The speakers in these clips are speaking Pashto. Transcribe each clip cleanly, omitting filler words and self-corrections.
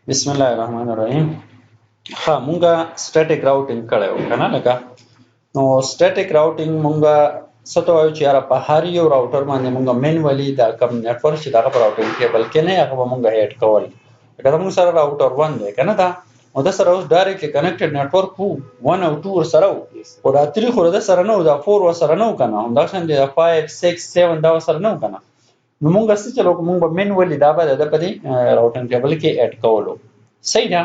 بسم الله الرحمن الرحیم. ها مونږه سټیټیک راوټینګ کړو کنه لکه نو سټیټیک راوټینګ مونږه څه ته وایو چې یاره په هر یو راوټر باندې مونږه مینوالي دا کم نیټورک چې دغه په راوټینګ کیبل کې نه هغه به مونږه اډ کول. لکه دا مونږ سره راوټر 1 دی کنه دا او دا سره اوس ډایرکټلی کنیکټډ نیټورک وو 1 او 2 ور سره وو او دا 3 خو دا سره نه وو دا 4 ور سره نه وو کنه همدا شان دی 5 6 7 دا ور سره نه وو کنه نو مونږ څه چلو مونږ به مینوالي دا به د په دې راوټینګ کیبل کې اډ کولو. صحیح ده.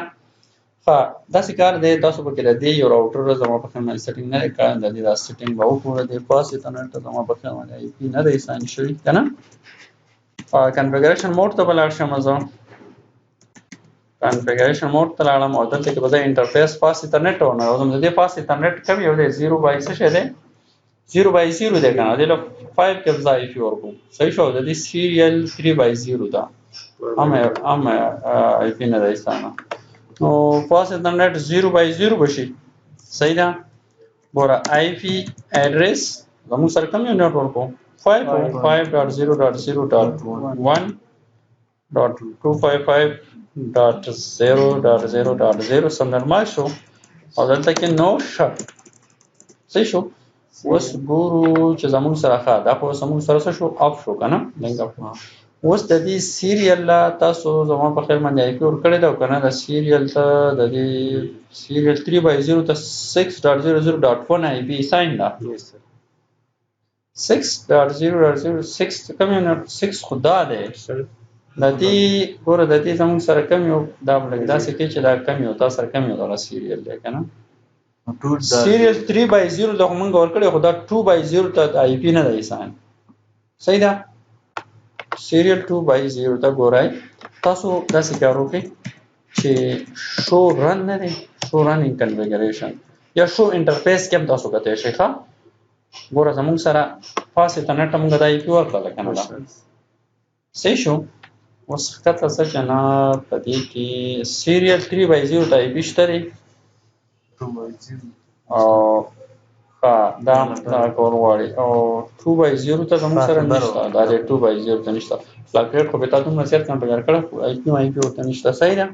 داسې کار دی تاسو په کې د دې یو راوټر زما په خیال باندې سیټینګ نه دی کړی د دې دا سیټینګ به وګوره د پاس انټرنیټ ته زما په خیال باندې آی پي نه دی ساین شوي که نه. کنفیګریشن موډ ته به لاړ شم زه کنفیګریشن موډ ته لاړم او دلته کې به زه انټرفیس پاس انټرنیټ ته وننوځم. د دې پاس انټرنیټ کوم یو دی 0 بای څه شی دی 0 بای 0 دی که نه دې له 5 کې زه آی پي ورکوم. صحیح شو د دې سیریل 3 بای 0 ده هم آی پي نه دی ستانه نو پاس انټرنیټ 0 بای 0 بشي. صحیح ده. ګوره آی پی ایډریس زموږ سره کوم یو نیټورک و 5.0.0.1.255.0.0.0 سم نورمال شو او دلته کې نو شټ. صحیح شو. اوس ګورو چې زموږ سره ښه دا خو زموږ سره څه شو اف شو که نه لینک اف. اوس د دې سیریل لا تاسو زما په خیال باندې آی پی ورکړی ده که نه د سیریل ته د دې سیریل 3 بای 0 ته 6.00.1 آی پي ساین ده 6.0.0.6 کوم یو 6 خو دا دی د دې ګوره د دې زموږ سره کوم یو دا لږ داسې کوي چې دا کوم یو تا سره کوم یو دغه سیریل دی که نه سیریل 3 بای 0 دغه مونږ ورکړی خو دا 2 بای 0 ته آی پي نه دی ساین. صحیح ده. سیریل 2 بای 0 ته ګورئ تاسو داسې کار وکړئ چې شو رن نه دی شو رنینګ کنفیګریشن یا شو انټرفیس کې هم تاسو کتلی شئ. ښه ګوره زموږ سره پاس انټرنیټ ته مونږ د آی پي ورکړله که نه ده. صحیح شو. اوس ښکته څه چې نه په دې کې سیریل 3 بای 0 ته آی پي شته دی او دا کول غواړي او 2 بای 0 ته زموږ سره نشته دا دی 2 بای 0 ته نشته فلاک ریټ خو به تا دومره زیات کنفیګر کړی خو آی پي ورته نشته. صحیح ده.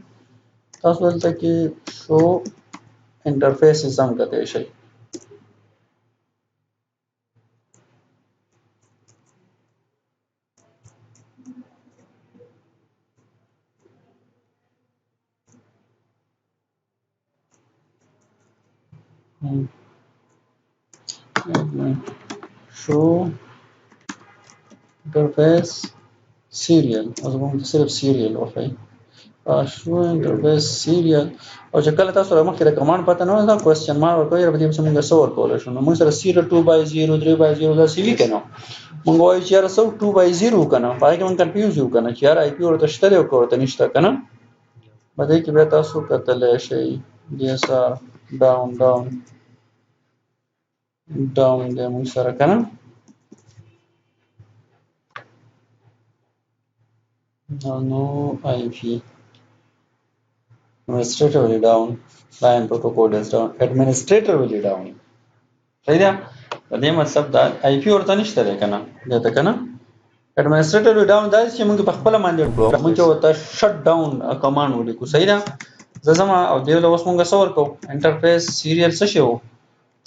تاسو دلته کې شو انټرفیسز هم کتلی شئ. شو انټرفیس سیریل او زموږ صرف سیریل وښایي شو انټرفیس سیریل او چې کله تاسو مخکې د کمانډ پته نه وه کوېسچن مارک ورکوئ په دې پسې مونږ څه ورکولی شو نو مونږ سره سیریل 2 بای 0 3 بای 0 داسې وي که نه مونږ وایو چې یاره څه 2 بای 0 که نه په هغې کې مونږ کنفیوز یو که نه چې یاره آی پي ورته شته دی او که ورته نشته که نه په دې کې بیا تاسو کتلی شئ ډي ایس آر ډاون ډاون ډاون دی مونږ سره که نه no IP administratively down client protocol is down administratively down. صحیح ده. د دې مطلب دا IP ورته نشته دی که نه دلته که نه administratively down دا چې موږ په خپله باندې کړو موږ چې ورته شټ ډاون کمانډ ولیکو. صحیح ده. زه ځم او دې له اوس موږ څه ورکوو انټرفیس سیریل څه شی و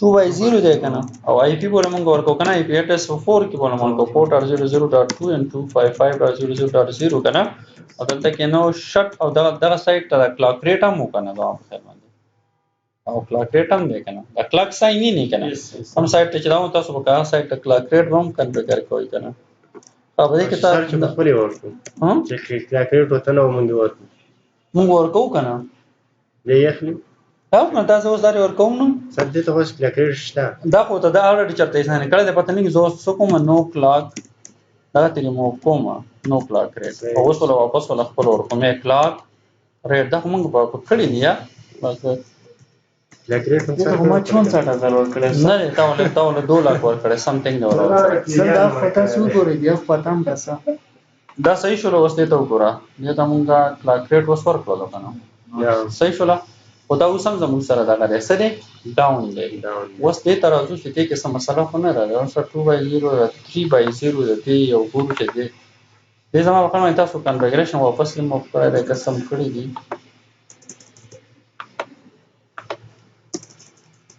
2 بای 0 دی که نه او آی پي بوله مونږ ورکوو که نه آی پي ایډرس 4 کې بوله مونږ ورکوو 4.0.0.2 and 255.0.0.0 که نه او دلته کې نو شټ او دغه سایټ ته د کلاک ریټ هم و که نه زما په خیال باندې او کلاک ریټ هم دی که نه د کلاک ساین نه که نه کوم سایټ ته چې دا تاسو به هغه سایټ ته کلاک ریټ به هم کنفیګر کوئ که نه په دې کې تاسو چې خپلې ورکوو چې کلاک ریټ ورته نه مونږ ورکوو که نه دی اخلي نه دا زه اوس دا ورکوم نو سر دې ته اوس کلاک ریټ شته دا خو ته دا الریډي چېرته اسانه کړی دی پته نه کېږي زه اوس څه کوم نو کلاک دغه ترې ریموو کوم نو کلاک ریټ او اوس وله واپس وله خپل ورکوم یا کلاک ریټ دا خو مونږ په کړي دي یا بس کلاک ریټ خو ما 64,000 ورکړی نه دی تا ولې 2 لاک ورکړی سمثینګ دی ورکړی سر دا خو تاسو وګورئ بیا خو پته هم ده دا صحیح شوله اوس دې ته وګوره دې ته مونږ کلاک ریټ اوس ورکړلو که نه صحیح شوله خو دا اوس هم زموږ سره دغه دی څه دی ډاون دی. اوس دې ته راځو چې دې کې څه مسله خو نه ده اوس 2 بای 0 3 بای 0 د دې یو ګورو چې دې زما په خیال باندې تاسو کنفیګریشن واپس ریموو کړی دی که سم کړي دي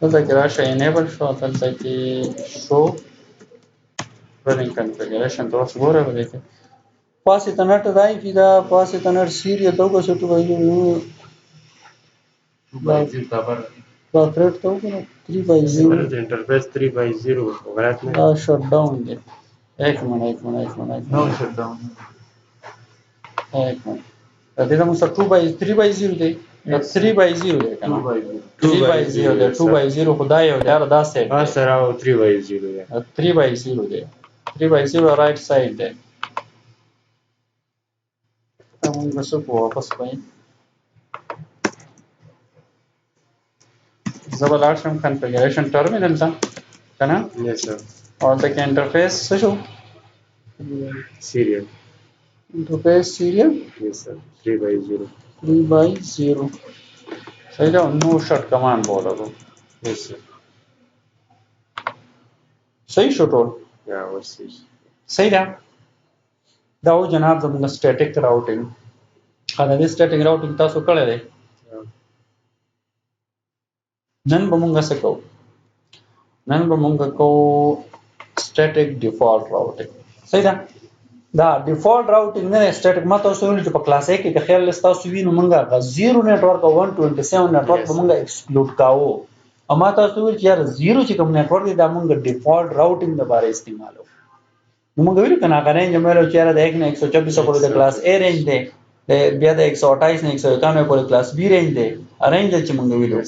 دلته کې راشه انیبل شو دلته کې شو running configuration ته اوس ګوره به دې کې پاس ethernet راي کې دا پاس ethernet serial ته وګورئ څه وایي دا thread ته وګوره 3/0 इंटरफेस 3/0 غلط नहीं دا shut down دی एक minute no shut down एक मिनट دې ته موږ 3/0 دی 3/0 دی کنه 3/0 دی 2/0 خدای یو دا دا سیټ ها سره 3/0 دی 3/0 دی 3/0 رائټ سایډ دی موږ څه په واپس پای زبر لاړم کنفیګریشن ټرمینل ته کنه yes sir اور د انټرفیس څه شو serial interface serial yes sir 3/0 3/0 صحیح ده نو شٹ کمانډ بولو yes sir صحیح شو ټول या वसी صحیح ده دا و جناب زموږ سټیټیک راوټینګ دا د سټیټیک راوټینګ تاسو کړی دی نن به مونږ څه کوو نن به مونږ کوو سټیټیک ډیفالت راوټینګ صحیح ده دا ډیفالت راوټینګ نه سټیټیک ما تاسو ویل چې په کلاس 1 کې خیال لستاسو وینو مونږه 0 نتورک او 127 نتورک به مونږه ایکسکلود کاوه او ما تاسو ویل چې یار 0 چې کوم نتورک دی دا مونږ ډیفالت راوټینګ لپاره استعمالو نو مونږ ویل کنه غره رینج مې له چیرې د 1 نه 124 پورې د کلاس A رینج دی بیا د 128 نه 191 پورې کلاس B رینج دی رینج چې مونږ ویلو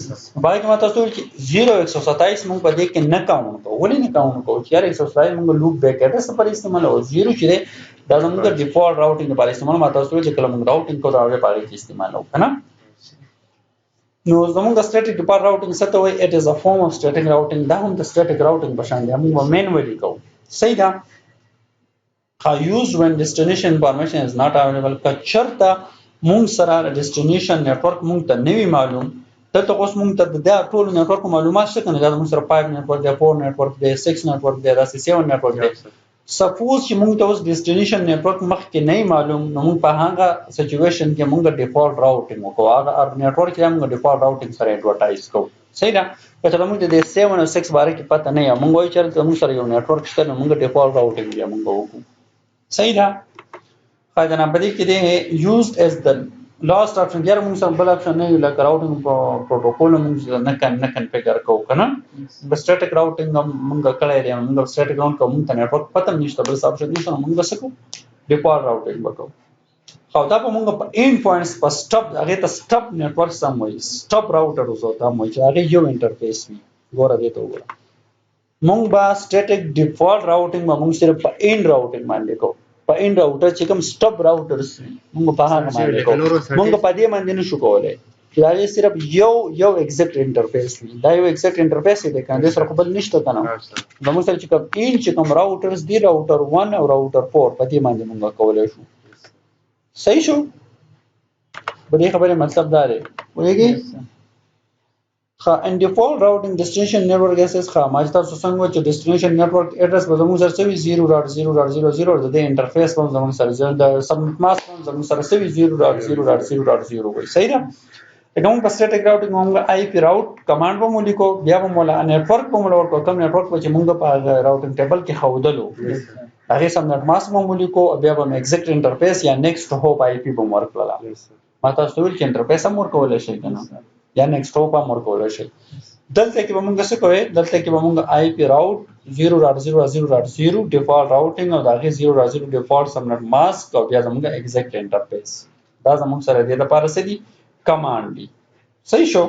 باقي ما تاسو ویل چې 0 127 مونږ په دې کې نه کاونټ کوو ولې نه کاونټ کوو چې یار 127 مونږ لوپ بیک اډرس پر استعمال او 0 چې دا زموږ ډیفالت راوټینګ لپاره استعمال ما تاسو ویل چې کله مونږ راوټینګ کوو دا په اړه کې استعمالو کنه نو زموږ سټیټیک ډیفالت راوټینګ څه ته وایي اټ از ا فارم اف سټیټیک راوټینګ دا هم د سټیټیک راوټینګ په شان دی موږ مینوالي کوو صحیح ده used when destination information is not available کچرته مونږ سره ډیسټینیشن نتورک مونږ ته نوی معلوم دلته اوس مونږ ته د ټول نتورک معلومات شته کنه دا مونږ سره 5 نتورک دی 4 نتورک دی 6 نتورک دی 7 نتورک دی سپوز چې مونږ ته اوس ډیسټینیشن نتورک مخکې نه معلوم نو مونږ په هغه سچويشن کې مونږ ډیفالت راوټینګ وکړو هغه نتورک چې مونږ ډیفالت راوټینګ سره اډورټایز کوو صحیح ده کله مونږ د 7 او 6 باره کې پته نه یا مونږ وایو چې مونږ سره یو نتورک شته نو مونږ ډیفالت راوټینګ بیا مونږ وکړو صحیح ده خاطر بدی کې دی used as the last option ګر موږ سره بل اپشن نه لکه راوټینګ پروتوکول موږ نه کنفیګر کوو کنه د سټیټیک راوټینګ موږ کړی دی موږ سټیټیک راوټینګ کوم ته نتورک پته نشته بل اپشن نشته موږ څه کوو ډیفالت راوټینګ وکړو خو دا په موږ په ان پوینټس په سټاپ هغه ته سټاپ نتورک سم وایي سټاپ راوټر وزوتا مو چې هغه یو انټرفیس وي ګوره دې ته وګوره موږ با سټیټیک ډیفالت راوټینګ موږ صرف په ان راوټینګ باندې کوو په ان راوټر چې کوم سټاپ راوټرز موږ په هغه باندې کوو موږ په دې باندې نشو کولای چې دا صرف یو ایگزیکټ انټرفیس وي دا یو ایگزیکټ انټرفیس دی کنه سره خپل نشته کنه موږ سره چې کوم ان چې کوم راوټرز دی راوټر 1 او راوټر 4 په دې باندې موږ کولای شو صحیح شو په دې خبره مطلب دا دی وایي and default routing destination network access ما تاسو څنګه چې destination network address به زموږ سره سوي 0.0.00 د دې انټرفیس په زموږ سره د سبنیټ ماسک په زموږ سره سوي 0.0.0.0 وي صحیح ده کوم په سټیټیک راوټینګ موږ آی پی راوټ کمانډ به مو لیکو بیا به مولا نتورک په مولا ورکو کوم نتورک چې موږ په راوټینګ ټیبل کې خودلو هغه سبنیټ ماسک مو لیکو بیا به ایگزیکټ انټرفیس یا نیکسټ هوپ آی پی به ورکړل ما تاسو ویل چې انټرفیس هم ورکول شي کنه یا نیکسټ هوپ هم ورکول شي دلته کې به موږ څه کوو دلته کې به موږ آی پی راوټ 0.0.0.0 ډیفالت راوټینګ او داغه 0.0 ډیفالت سبنیټ ماسک او بیا موږ ایگزیکټ انټرفیس دا زموږ سره دې لپاره څه دي کمانډ دی صحیح شو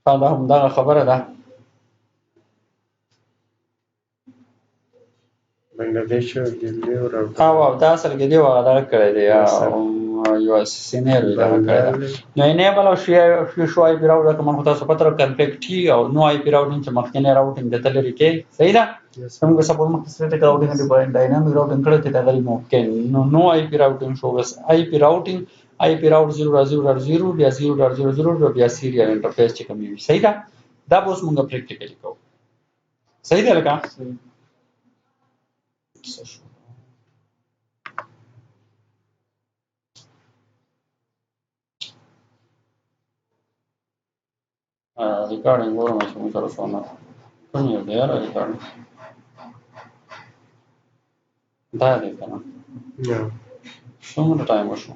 دا هم دا خبره ده بنگلاديش دلی او او دا اصل کې دی دا کړی دی یو سینیر دا کړی نو نه بل شو آی پی راوټ کوم تاسو پتر کنفیګ ټي او نو آی پی راوټینګ چې مخکنه راوټینګ د تلری کې صحیح ده موږ سپورټ مخ سټیټیک راوټینګ دی باندې ډاینامیک راوټینګ کړی ته غلی ممکن نو آی پی راوټینګ شو بس آی پی راوټینګ آی پی راوټ 0.0.0 بیا 0.0.0 بیا سیریال انټرفیس چې کوم وي صحیح ده دا اوس موږ پریکټیکلی کوو صحیح ده لکه ریکارډینګ ګورم چې موږ سره څونه کوم یو دی یاره ریکارډینګ دا دی که نه Yeah. څومره ټایم وشو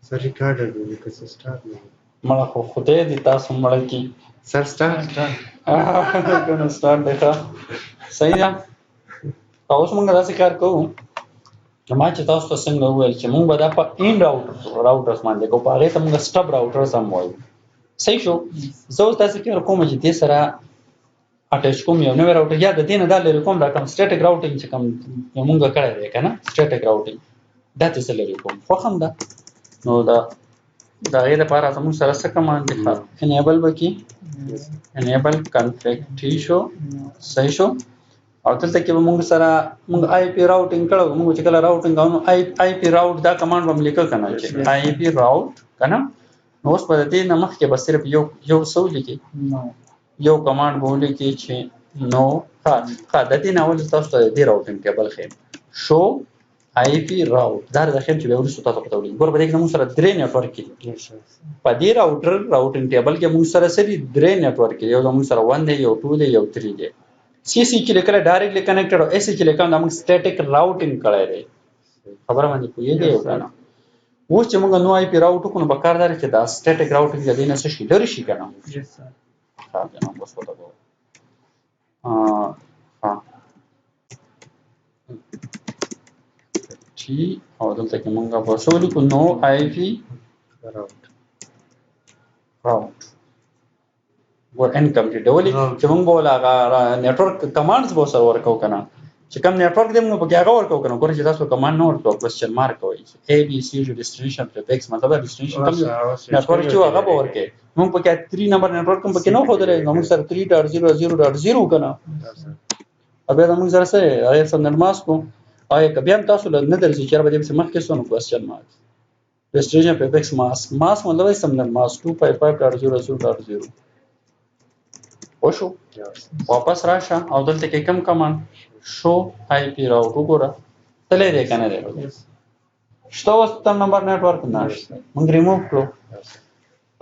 Sir, recorded because it started. مړه خو خدای دې تاسو مړه کړي Sir, start. کنه سټارټ دی ښه صحیح ده اوس موږ داسې کار کوو ما چې تاسو ته څنګه وویل چې موږ به دا په اینډ راوټرز باندې کوو په هغې ته موږ سټب راوټرز هم وایو صحیح شو زه اوس داسې کار کوم چې دې سره اټیچ کوم یو نوی راوټر یا د دې نه دا لرې کوم دا کوم سټیټک راوټینګ چې کوم موږ کړی دی که نه سټیټک راوټینګ دا ته زه لرې کوم خوښ هم ده نو د هغې دپاره زموږ سره څه کمانډ دی انیبل به کي انیبل کنفیګ ټي شو صحیح شو او دلته کې به موږ سره موږ آی پی راوټینګ کړو موږ چې کله راوټینګ کوو آی پی راوټ دا کمانډ به هم لیکه که نه چې آی پی راوټ که نه نو اوس به د دې نه مخکې به صرف یو څه ولیکي یو کمانډ به ولیکي چې نو ښه د دې نه اول تاسو ته د دې راوټینګ ټیبل ښیم شو آی پی راوټ دا د ښیم چې بیا وروسته تاسو ته ولیکي ګوره په دې کې موږ سره درې نیټورک دي په دې راوټینګ ټیبل کې موږ سره څه دي درې نیټورک دي یو زموږ سره 1 دی یو 2 دی یو 3 دی سی سی چې لیکلی ډایرکټلی کنیکټډ او ایس چې لیکم دا موږ سټیټک راوټینګ کړی دی خبره باندې پوهېږئ او که نه اوس چې موږ نو آی پی راوټ وکړو نو پکار دا دی چې دا سټیټک راوټینګ د دې نه څه شي لرې شي که نه جناب بس وته ټي او دلته کې موږ به څه ولیکو نو آی پی راوټ ور انکمپلیټ ولې چې موږ به ول هغه نیټورک کمانډز به سره ورکو که نه چې کوم نیټورک دی موږ پکې هغه ورکو که نه ګوره چې تاسو کمانډ نه ورکوه کوېسچن مارک کوئ اے بي سی ډیسټینیشن پریفکس مطلب دا ډیسټینیشن کوم نیټورک چې هغه به ورکوې موږ پکې 3 نمبر نیټورک هم پکې نه ښودلی نو موږ سره 3.0.0.0 که نه بیا د موږ سره څه هغې سبنیټ ماسک و او که بیا هم تاسو له نه درځي چې یاره به دې پسې مخکې شو نو کوېسچن مارک ډیسټینیشن پریفکس ماسک مطلب یې سبنیټ ماسک 255.0.0.0 وشو واپس راشه او دلته کې کم کمانډ شو آی پی راوټ وګوره تللی دی که نه دی شته اوس تم نمبر نیټورک نه شته موږ ریموو کړو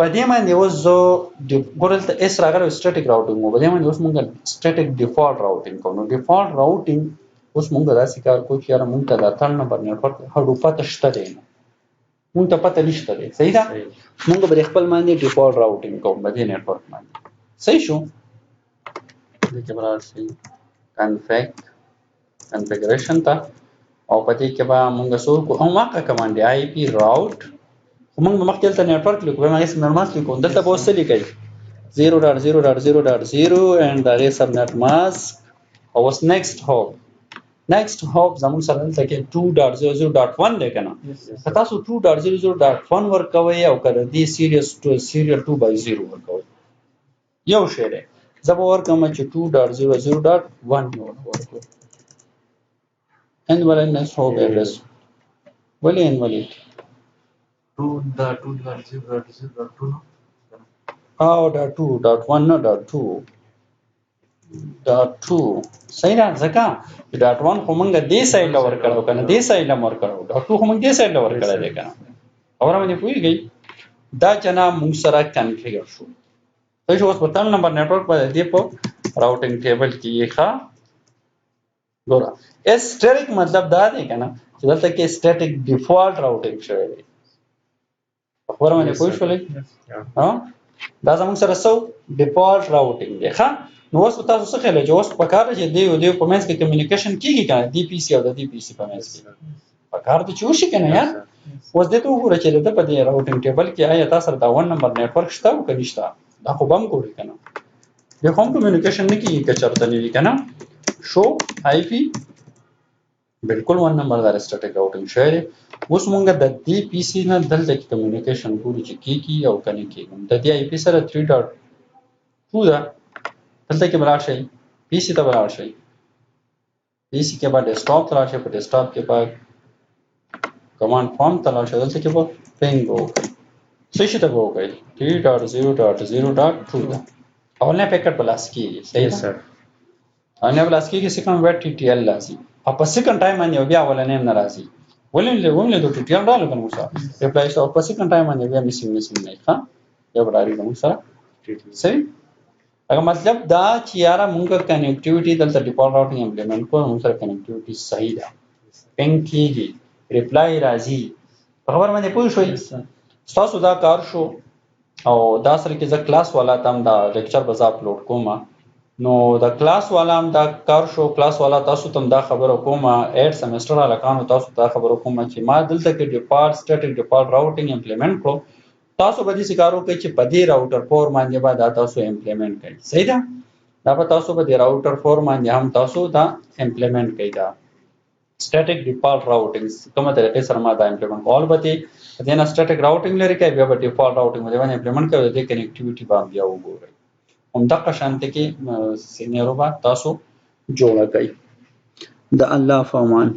په دې باندې اوس زه ګوره دلته ایس راغلی سټیټک راوټینګ و په دې باندې اوس موږ سټیټک ډیفالټ راوټینګ کوو نو ډیفالټ راوټینګ اوس موږ داسې کار کوو چې یاره موږ ته دا تل نمبر نیټورک هډو پته شته دی نه موږ ته پته نشته دی صحیح ده موږ به د خپل باندې ډیفالټ راوټینګ کوو په دې نیټورک باندې صحیح شو دې کې به راشئ کنفیګریشن ته او په دې کې به موږ څه وکړو هماغه کمانډ دی آی پی راوټ خو موږ به مخکې دلته نیټورک لیکو بیا هغې سبنیټ ماسک لیکو دلته به اوس څه لیکئ 0.0.0.0 and د هغې سبنیټ ماسک او اوس نیکسټ هوپ زموږ سره دلته کې 2.0.0.1 دی که نه که تاسو 2.0.0.1 ورکوئ او که د دې سیریل 2/0 ورکوئ یو شی دی زه به ورکړم چې 2.0.0.1 مې ورکړو invalid next hop address ولې invalid 2.0.0.2 او .2.1 نه .2 صحیح ده ځکه چې .1 خو موږ دې سایډ له ورکړو که نه دې سایډ له ورکړو .2 خو موږ دې سایډ له ورکړی دی که نه خبره باندې پوهېږئ دا جناب موږ سره کنفیګر شو صحیح شو اوس په تل نمبر نیټورک باندې دې په راوټینګ ټیبل کې یې ښه ګوره اسټیټک مطلب دا دی که نه چې دلته کې اسټیټک ډیفالټ راوټینګ شوی دی خبره باندې پوه شولئ دا زموږ سره څه ډیفالټ راوټینګ دی ښه نو اوس په تاسو څه خیال دی چې اوس په کار دی چې دې او دې په منځ کې کمیونیکیشن کېږي که نه دې پي سي او د دې پي سي په منځ کې په کار دی چې وشي که نه یار اوس دې ته وګوره چې د ده په دې راوټینګ ټیبل کې آیا تا سره دا 1 نمبر نیټورک شته او که نشته دا خو به هم ګوري که نه بیا خو هم کمیونیکیشن نه کېږي که چېرته نه وي که نه شو آی پی بالکل 1 نمبر دا سټیټک راوټینګ شوی دی اوس موږ د دې پي سي نه دلته کې کمیونیکیشن ګورو چې کېږي او که نه کېږي د دې آی پي سره 3.2 ده دلته کې به لاړ شئ پي سي ته به لاړ شئ پي سي کې به ډیسکټاپ ته لاړ شئ په ډیسکټاپ کې به کمانډ فارم ته لاړ شئ دلته کې به پینګ به وکړئ څه شي ته به وکړئ 3.0.0.2 ده اولنی پیکټ به لاس کېږي صحیح ده اولنی به لاس کېږي سیکنډ به ټي ټي ایل راځي او په سیکنډ ټایم باندې بیا اولنی هم نه راځي وملیدو ټي ټي ایل راغلو که نه موږ سره ریپلای شته او په سیکنډ ټایم باندې بیا میسینګ نه ښه بیا به راغلي زموږ سره صحیح هغه مطلب دا چې یاره مونږ کنیکټیویټي دلته ډیفالت راوټینګ امپلیمنٹ کوو مونږ سره کنیکټیویټي صحیح ده پینګ کیږي ریپلای راځي په خبر باندې پوه شئ تاسو دا کار شو او دا سره کې زه کلاس والا تم دا لیکچر به زه اپلوډ کوم نو د کلاس والا هم دا کار شو کلاس والا تاسو تم دا خبره کوم 8 سمستر الکانو تاسو دا خبره کوم چې ما دلته کې ډیفالت سټیټیک ډیفالت راوټینګ امپلیمنٹ کړو تاسو به دې کارو کوي چې په دې راوټر فور باندې به دا تاسو امپلیمنٹ کړئ صحیح ده دا به تاسو په دې راوټر فور باندې هم تاسو دا امپلیمنٹ کړئ دا static default routing کومه طریقې سره ما دا امپلیمنٹ کول به دي دا نه static routing لري کوي بیا به default routing باندې امپلیمنٹ کوي د کنیکټیویټي باندې بیا وګورئ هم دغه شانته کې سینیرو با تاسو جوړه کړئ د الله فرمان